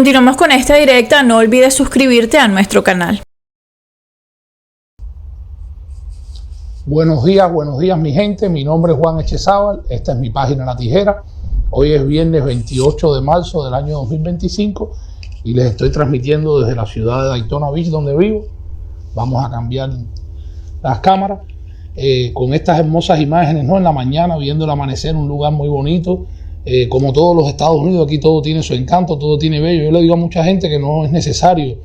Continuamos con esta directa, no olvides suscribirte a nuestro canal. Buenos días mi gente, mi nombre es Juan Echezábal, esta es mi página La Tijera. Hoy es viernes 28 de marzo del año 2025 y les estoy transmitiendo desde la ciudad de Daytona Beach, donde vivo. Vamos a cambiar las cámaras con estas hermosas imágenes, ¿no? En la mañana viendo el amanecer, un lugar muy bonito. Como todos los Estados Unidos, aquí todo tiene su encanto, todo tiene bello. Yo le digo a mucha gente que no es necesario,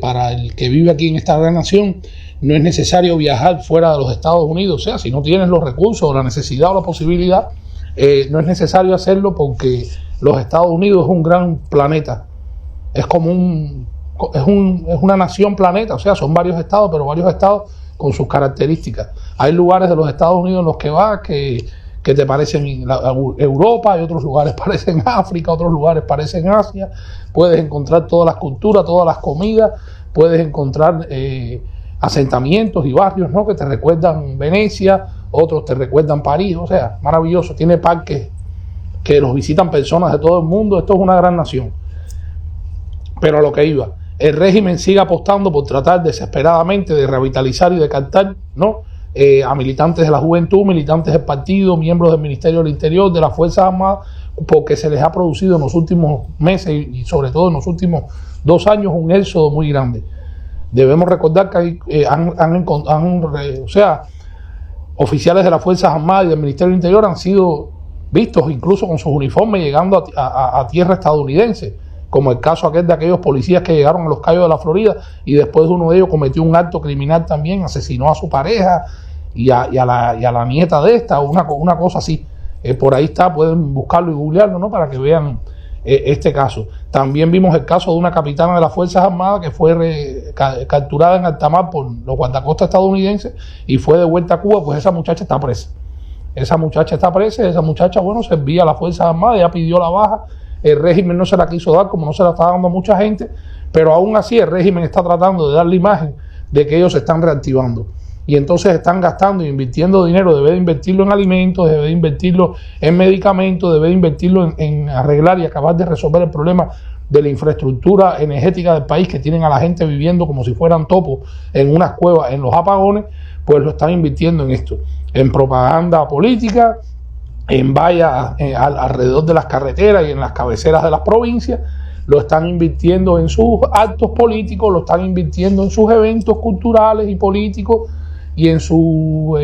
para el que vive aquí en esta gran nación, no es necesario viajar fuera de los Estados Unidos. O sea, si no tienes los recursos, la necesidad o la posibilidad, no es necesario hacerlo, porque los Estados Unidos es un gran planeta. Es como es una nación planeta. O sea, son varios estados, pero varios estados con sus características. Hay lugares de los Estados Unidos en los que vas que te parecen Europa, y otros lugares parecen África, otros lugares parecen Asia. Puedes encontrar todas las culturas, todas las comidas, puedes encontrar asentamientos y barrios, ¿no?, que te recuerdan Venecia, otros te recuerdan París. O sea, maravilloso. Tiene parques que los visitan personas de todo el mundo. Esto es una gran nación. Pero a lo que iba, el régimen sigue apostando por tratar desesperadamente de revitalizar y de captar, ¿no?, a militantes de la juventud, militantes del partido, miembros del Ministerio del Interior, de las Fuerzas Armadas, porque se les ha producido en los últimos meses y sobre todo en los últimos 2 años un éxodo muy grande. Debemos recordar que oficiales de las Fuerzas Armadas y del Ministerio del Interior han sido vistos incluso con sus uniformes llegando a tierra estadounidense, como el caso aquel de aquellos policías que llegaron a Los Cayos de la Florida y después uno de ellos cometió un acto criminal también, asesinó a su pareja y a la nieta de esta, una cosa así. Por ahí está, pueden buscarlo y googlearlo, ¿no?, para que vean este caso. También vimos el caso de una capitana de las Fuerzas Armadas que fue capturada en alta mar por los guardacostas estadounidenses y fue de vuelta a Cuba. Pues esa muchacha está presa. Esa muchacha, bueno, servía a las Fuerzas Armadas, ya pidió la baja. El régimen no se la quiso dar, como no se la está dando a mucha gente, pero aún así el régimen está tratando de dar la imagen de que ellos se están reactivando. Y entonces están gastando e invirtiendo dinero. Debe de invertirlo en alimentos, debe de invertirlo en medicamentos, debe de invertirlo en arreglar y acabar de resolver el problema de la infraestructura energética del país, que tienen a la gente viviendo como si fueran topos en unas cuevas, en los apagones. Pues lo están invirtiendo en esto, en propaganda política, en vallas alrededor de las carreteras y en las cabeceras de las provincias. Lo están invirtiendo en sus actos políticos, lo están invirtiendo en sus eventos culturales y políticos y en sus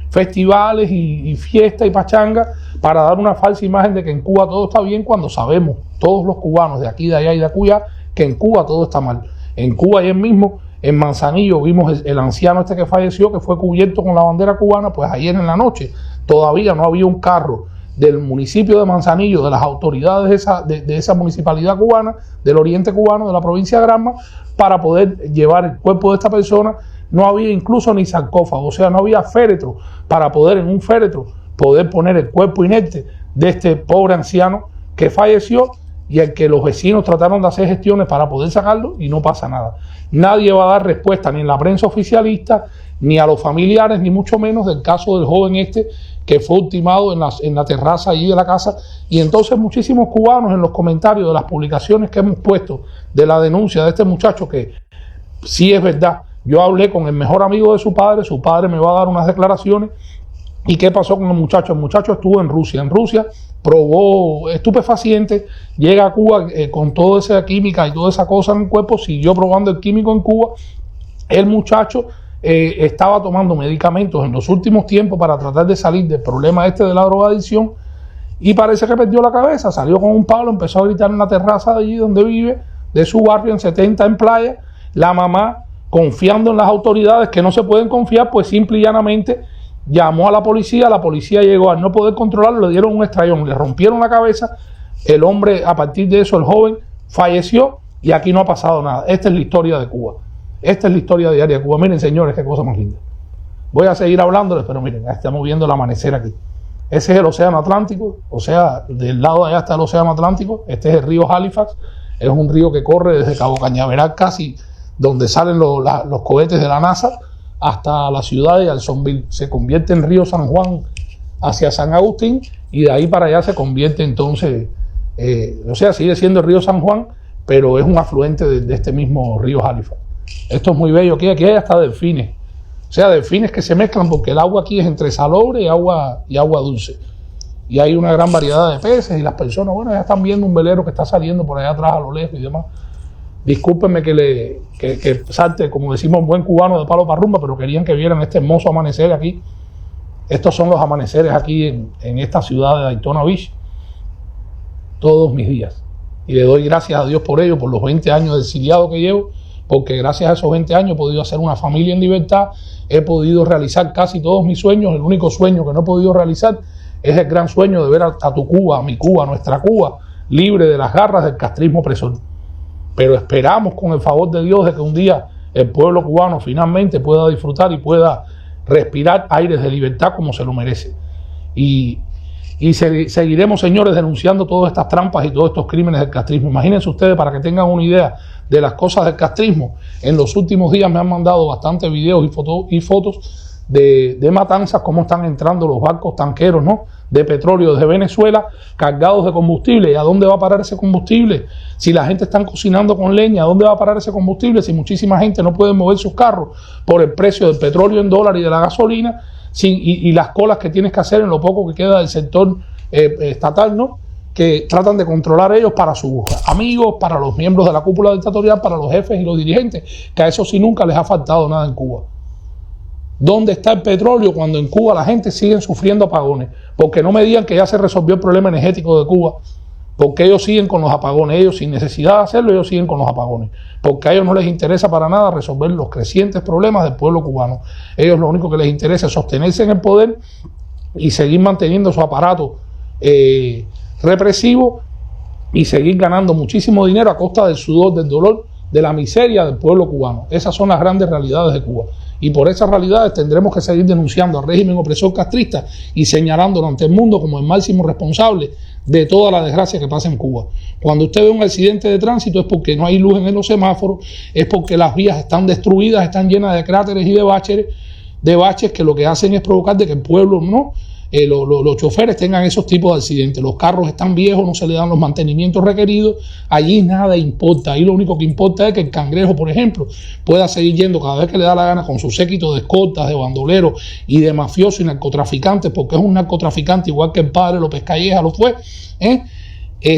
festivales y fiestas y pachangas, para dar una falsa imagen de que en Cuba todo está bien, cuando sabemos todos los cubanos de aquí, de allá y de acullá que en Cuba todo está mal. En Cuba, ayer mismo en Manzanillo, vimos el anciano este que falleció, que fue cubierto con la bandera cubana. Pues ayer en la noche todavía no había un carro del municipio de Manzanillo, de las autoridades de esa municipalidad cubana, del oriente cubano, de la provincia de Granma, para poder llevar el cuerpo de esta persona. No había incluso ni sarcófago, o sea, no había féretro para poder, en un féretro, poder poner el cuerpo inerte de este pobre anciano que falleció, y al que los vecinos trataron de hacer gestiones para poder sacarlo y no pasa nada. Nadie va a dar respuesta, ni en la prensa oficialista, ni a los familiares, ni mucho menos del caso del joven este que fue ultimado en la terraza allí de la casa. Y entonces muchísimos cubanos, en los comentarios de las publicaciones que hemos puesto de la denuncia de este muchacho, que sí es verdad, yo hablé con el mejor amigo de su padre me va a dar unas declaraciones. ¿Y qué pasó con el muchacho? El muchacho estuvo en Rusia probó estupefacientes, llega a Cuba con toda esa química y toda esa cosa en el cuerpo, siguió probando el químico en Cuba. El muchacho estaba tomando medicamentos en los últimos tiempos para tratar de salir del problema este de la drogadicción, y parece que perdió la cabeza, salió con un palo, empezó a gritar en la terraza de allí donde vive, de su barrio en 70 en Playa. La mamá, confiando en las autoridades que no se pueden confiar, pues simple y llanamente llamó a la policía llegó. Al no poder controlarlo, le dieron un estrellón, le rompieron la cabeza. El hombre, a partir de eso, el joven falleció, y aquí no ha pasado nada. Esta es la historia de Cuba. Esta es la historia diaria de Cuba. Miren, señores, qué cosa más linda. Voy a seguir hablándoles, pero miren, estamos viendo el amanecer aquí. Ese es el océano Atlántico, o sea, del lado de allá está el océano Atlántico. Este es el río Halifax, es un río que corre desde Cabo Cañaveral, casi donde salen los cohetes de la NASA, hasta la ciudad de Jacksonville. Se convierte en río San Juan hacia San Agustín, y de ahí para allá se convierte entonces, o sea, sigue siendo el río San Juan, pero es un afluente de este mismo río Halifax. Esto es muy bello, aquí hay hasta delfines, o sea, delfines que se mezclan porque el agua aquí es entre salobre y agua dulce. Y hay una gran variedad de peces y las personas, bueno, ya están viendo un velero que está saliendo por allá atrás a lo lejos y demás. Discúlpenme que salte, como decimos, un buen cubano de palo para rumba, pero querían que vieran este hermoso amanecer aquí. Estos son los amaneceres aquí en esta ciudad de Daytona Beach, todos mis días. Y le doy gracias a Dios por ello, por los 20 años de exiliado que llevo, porque gracias a esos 20 años he podido hacer una familia en libertad, he podido realizar casi todos mis sueños. El único sueño que no he podido realizar es el gran sueño de ver a tu Cuba, a mi Cuba, a nuestra Cuba, libre de las garras del castrismo opresor. Pero esperamos, con el favor de Dios, de que un día el pueblo cubano finalmente pueda disfrutar y pueda respirar aires de libertad como se lo merece. Y seguiremos, señores, denunciando todas estas trampas y todos estos crímenes del castrismo. Imagínense ustedes, para que tengan una idea de las cosas del castrismo, en los últimos días me han mandado bastantes videos y fotos de matanzas, cómo están entrando los barcos tanqueros, ¿no?, de petróleo desde Venezuela, cargados de combustible. ¿Y a dónde va a parar ese combustible? Si la gente está cocinando con leña, ¿a dónde va a parar ese combustible? Si muchísima gente no puede mover sus carros por el precio del petróleo en dólar y de la gasolina, y las colas que tienes que hacer en lo poco que queda del sector estatal, ¿no?, que tratan de controlar ellos para sus amigos, para los miembros de la cúpula dictatorial, para los jefes y los dirigentes, que a eso sí nunca les ha faltado nada en Cuba. ¿Dónde está el petróleo cuando en Cuba la gente sigue sufriendo apagones? Porque no me digan que ya se resolvió el problema energético de Cuba, porque ellos siguen con los apagones, ellos sin necesidad de hacerlo, ellos siguen con los apagones, porque a ellos no les interesa para nada resolver los crecientes problemas del pueblo cubano. Ellos lo único que les interesa es sostenerse en el poder y seguir manteniendo su aparato represivo y seguir ganando muchísimo dinero a costa del sudor, del dolor, de la miseria del pueblo cubano. Esas son las grandes realidades de Cuba. Y por esas realidades tendremos que seguir denunciando al régimen opresor castrista y señalándolo ante el mundo como el máximo responsable de toda la desgracia que pasa en Cuba. Cuando usted ve un accidente de tránsito es porque no hay luz en los semáforos, es porque las vías están destruidas, están llenas de cráteres y de baches que lo que hacen es provocar de que el pueblo, ¿no?, los choferes tengan esos tipos de accidentes. Los carros están viejos, no se le dan los mantenimientos requeridos. Allí nada importa. Ahí lo único que importa es que el cangrejo, por ejemplo, pueda seguir yendo cada vez que le da la gana con su séquito de escoltas, de bandoleros y de mafiosos y narcotraficantes, porque es un narcotraficante igual que el padre López Calleja lo fue,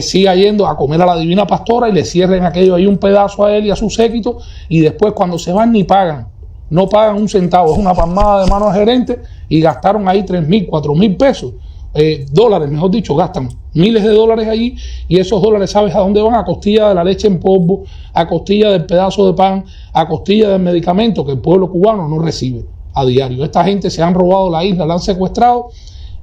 siga yendo a comer a la Divina Pastora y le cierren aquello ahí un pedazo a él y a su séquito, y después cuando se van ni pagan. No pagan un centavo, es una palmada de mano al gerente, y gastaron ahí 3,000, 4,000 pesos, dólares, mejor dicho, gastan miles de dólares allí, y esos dólares, ¿sabes a dónde van? A costilla de la leche en polvo, a costilla del pedazo de pan, a costilla del medicamento que el pueblo cubano no recibe a diario. Esta gente se han robado la isla, la han secuestrado,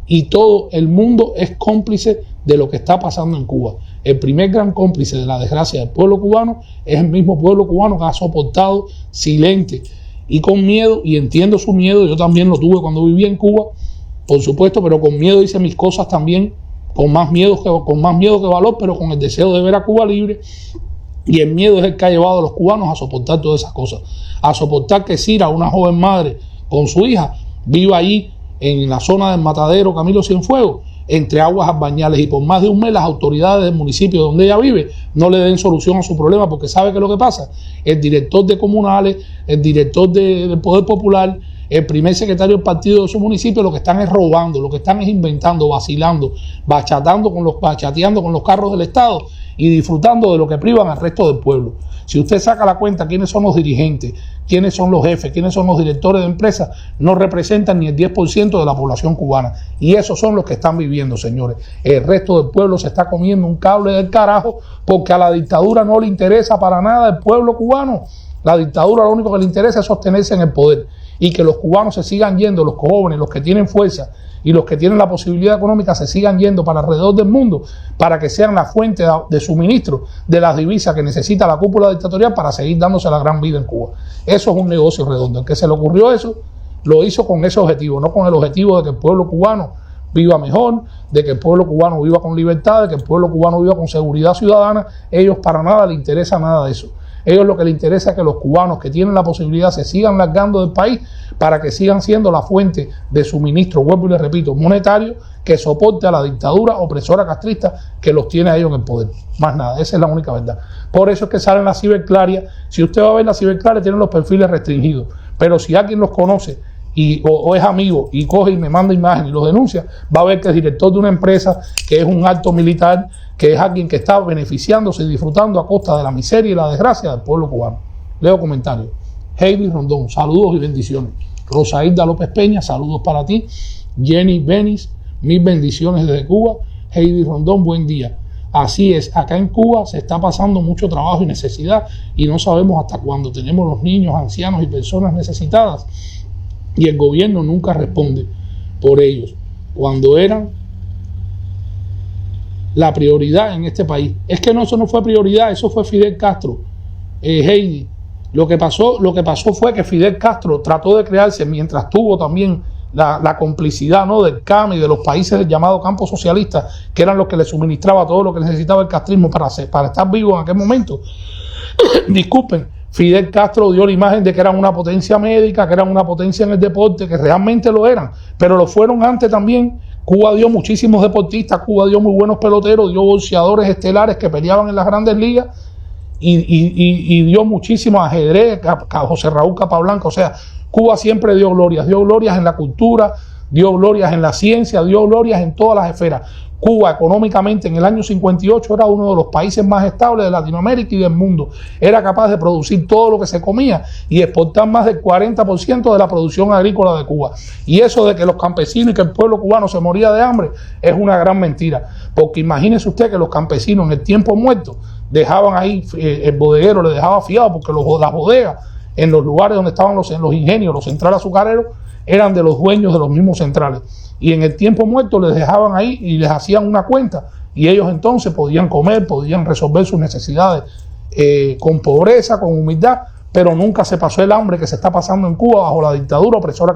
y todo el mundo es cómplice de lo que está pasando en Cuba. El primer gran cómplice de la desgracia del pueblo cubano es el mismo pueblo cubano que ha soportado silente y con miedo, y entiendo su miedo. Yo también lo tuve cuando vivía en Cuba, por supuesto, pero con miedo hice mis cosas también, con más miedo que valor, pero con el deseo de ver a Cuba libre. Y el miedo es el que ha llevado a los cubanos a soportar todas esas cosas, a soportar que Cira, una joven madre con su hija, viva allí en la zona del matadero Camilo Cienfuegos, entre aguas albañales, y por más de un mes las autoridades del municipio donde ella vive no le den solución a su problema, porque sabe que lo que pasa, el director de comunales, el director del Poder Popular, el primer secretario del partido de su municipio, lo que están es robando, lo que están es inventando, vacilando, bachateando con los carros del Estado y disfrutando de lo que privan al resto del pueblo. Si usted saca la cuenta quiénes son los dirigentes, quiénes son los jefes, quiénes son los directores de empresas, no representan ni el 10% de la población cubana. Y esos son los que están viviendo, señores. El resto del pueblo se está comiendo un cable del carajo, porque a la dictadura no le interesa para nada el pueblo cubano. La dictadura lo único que le interesa es sostenerse en el poder, y que los cubanos se sigan yendo, los jóvenes, los que tienen fuerza y los que tienen la posibilidad económica, se sigan yendo para alrededor del mundo, para que sean la fuente de suministro de las divisas que necesita la cúpula dictatorial para seguir dándose la gran vida en Cuba. Eso es un negocio redondo. El que se le ocurrió eso, lo hizo con ese objetivo, no con el objetivo de que el pueblo cubano viva mejor, de que el pueblo cubano viva con libertad, de que el pueblo cubano viva con seguridad ciudadana. Ellos para nada les interesa nada de eso. Ellos lo que les interesa es que los cubanos que tienen la posibilidad se sigan largando del país para que sigan siendo la fuente de suministro, vuelvo y les repito, monetario, que soporte a la dictadura opresora castrista que los tiene a ellos en el poder. Más nada, esa es la única verdad. Por eso es que salen las ciberclarias. Si usted va a ver las ciberclarias, tienen los perfiles restringidos, pero si alguien los conoce o es amigo y coge y me manda imágenes y los denuncia, va a ver que es director de una empresa, que es un alto militar, que es alguien que está beneficiándose y disfrutando a costa de la miseria y la desgracia del pueblo cubano. Leo comentarios. Heidi Rondón, saludos y bendiciones. Rosailda López Peña, saludos para ti. Jenny Benis, mil bendiciones desde Cuba. Heidi Rondón, buen día. Así es, acá en Cuba se está pasando mucho trabajo y necesidad y no sabemos hasta cuándo. Tenemos los niños, ancianos y personas necesitadas y el gobierno nunca responde por ellos, cuando eran la prioridad en este país. Es que no, eso no fue prioridad, eso fue Fidel Castro. Heidi, lo que pasó fue que Fidel Castro trató de crearse, mientras tuvo también la complicidad, ¿no?, del CAM y de los países del llamado campo socialista, que eran los que le suministraba todo lo que necesitaba el castrismo para estar vivo en aquel momento. Disculpen, Fidel Castro dio la imagen de que eran una potencia médica, que eran una potencia en el deporte, que realmente lo eran, pero lo fueron antes también. Cuba dio muchísimos deportistas, Cuba dio muy buenos peloteros, dio boxeadores estelares que peleaban en las grandes ligas y dio muchísimo ajedrez, a José Raúl Capablanca. O sea, Cuba siempre dio glorias en la cultura, dio glorias en la ciencia, dio glorias en todas las esferas. Cuba económicamente en el año 58 era uno de los países más estables de Latinoamérica y del mundo. Era capaz de producir todo lo que se comía y exportar más del 40% de la producción agrícola de Cuba. Y eso de que los campesinos y que el pueblo cubano se moría de hambre es una gran mentira. Porque imagínese usted que los campesinos en el tiempo muerto dejaban ahí, el bodeguero le dejaba fiado, porque las bodegas en los lugares donde estaban en los ingenios, los centrales azucareros, eran de los dueños de los mismos centrales. Y en el tiempo muerto les dejaban ahí y les hacían una cuenta. Y ellos entonces podían comer, podían resolver sus necesidades con pobreza, con humildad, pero nunca se pasó el hambre que se está pasando en Cuba bajo la dictadura opresora.